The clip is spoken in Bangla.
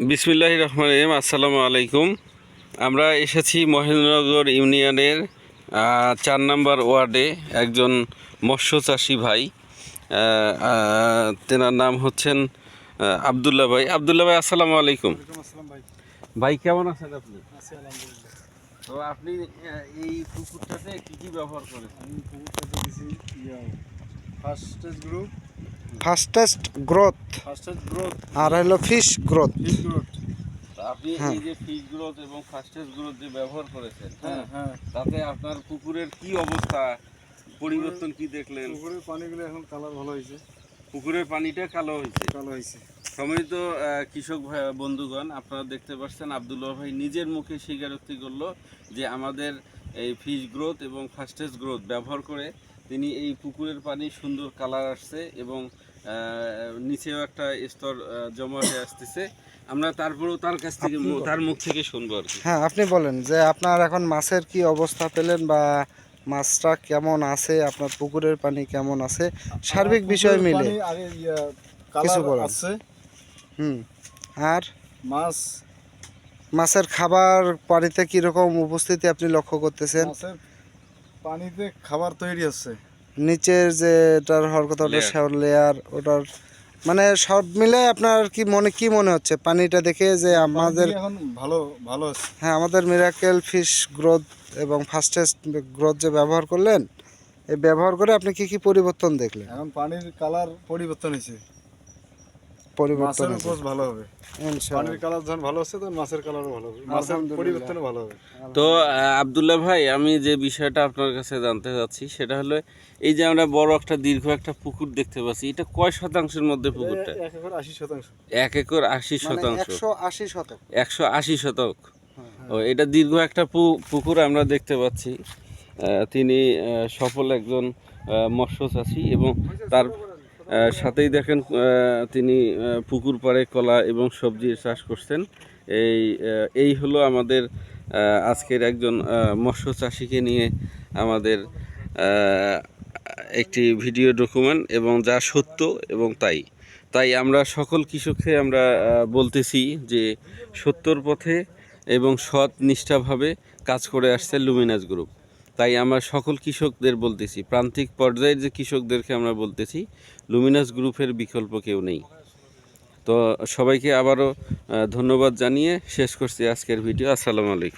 বিসমিল্লাহির রহমানির রহিম। আসসালামু আলাইকুম। আমরা এসেছি মহেন্দ্রনগর ইউনিয়নের 4 নম্বর ওয়ার্ডে একজন মৎস্য চাষি ভাই, তেনার নাম হচ্ছেন আবদুল্লাহ ভাই। আবদুল্লাহ ভাই, আসসালামু আলাইকুম। ভাই কেমন আছেন আপনি? তো আপনি এই পুকুরটাতে কী কী ব্যবহার করেছেন? আমি পুকুরটাতে দিয়েছি ফাস্টেস্ট গ্রোথ গ্রোথ আর হলো ফিশ গ্রোথ। আপনি হ্যাঁ। এই যে ফিশ গ্রোথ এবং ফাস্টেস্ট গ্রোথ যে ব্যবহার করেছেন, হ্যাঁ হ্যাঁ তাতে আপনার পুকুরের কি অবস্থা, পরিবর্তন কি দেখলেন? পুকুরের পানিগুলো এখন কালার ভালো হয়েছে, পুকুরের পানিটা কালো হয়েছে। হয়েছে। সম্মানিত কৃষক ভাই বন্ধুগণ, আপনারা দেখতে পাচ্ছেন আবদুল্লাহ ভাই নিজের মুখে স্বীকারোক্তি করলো যে আমাদের এই ফিশ গ্রোথ এবং ফাস্টেস্ট গ্রোথ ব্যবহার করে তিনি এই পুকুরের পানি সুন্দর কালার আসছে এবং নিচেও একটা স্তর জমা হয়ে আসতেছে। আমরা তারপরেও তার কাছ থেকে তার মুখ থেকে শুনবো আর কি। হ্যাঁ, আপনি বলেন যে আপনার এখন মাছের কি অবস্থা পেলেন বা মাছটা কেমন আছে, আপনার পুকুরের পানি কেমন আছে, সার্বিক বিষয় মিলে কিছু বলেন। আছে আর মাছের মাছের খাবার পানিতে কিরকম উপস্থিতি আপনি লক্ষ্য করতেছেন? পানিতে খাবার তৈরি হচ্ছে, নিচের যে এটার হওয়ার কথা, ওটা লেয়ার, ওটার মানে সব মিলে আপনার কি মনে হচ্ছে পানিটা দেখে যে আমাদের এখন ভালো আছে? হ্যাঁ, আমাদের মিরাকেল ফিশ গ্রোথ এবং ফাস্টেস্ট গ্রোথ যে ব্যবহার করলেন, এই ব্যবহার করে আপনি কি পরিবর্তন দেখলেন? এখন পানির কালার পরিবর্তন হয়েছে, পরিবর্তন মাছের গোছ ভালো হবে। পানির কালার যখন ভালো হচ্ছে তখন মাছের কালারও ভালো হবে, মাছের পরিবর্তনও ভালো হবে। তো আবদুল্লাহ ভাই, আমি যে বিষয়টা আপনার কাছে জানতে চাচ্ছি সেটা হলো, এই যে আমরা বড় একটা দীর্ঘ একটা পুকুর দেখতে পাচ্ছি, এটা কয় শতাংশের মধ্যে পুকুরটা? 1 একর 80%। 1 একর 80 শতাংশ, 180 শতক। 180 শতক। ও, এটা দীর্ঘ একটা পুকুর আমরা দেখতে পাচ্ছি। তিনি সফল একজন মৎস্য চাষি এবং তার সাথেই দেখেন তিনি পুকুর পাড়ে কলা এবং সবজির চাষ করছেন। এই হলো আমাদের আজকের একজন মৎস্য চাষিকে নিয়ে আমাদের একটি ভিডিও ডকুমেন্ট, এবং যা সত্য এবং তাই আমরা সকল কৃষককে আমরা বলতেছি যে সত্যর পথে এবং সৎ নিষ্ঠাভাবে কাজ করে আসছে লুমিনাস গ্রুপ। তাই আমরা সকল কৃষকদের বলতেছি, প্রান্তিক পর্যায়ের যে কৃষকদেরকে আমরা বলতেছি, লুমিনাস গ্রুপের বিকল্প কেউ নেই। তো সবাইকে আবারও ধন্যবাদ জানিয়ে শেষ করছি আজকের ভিডিও। আসসালামু আলাইকুম।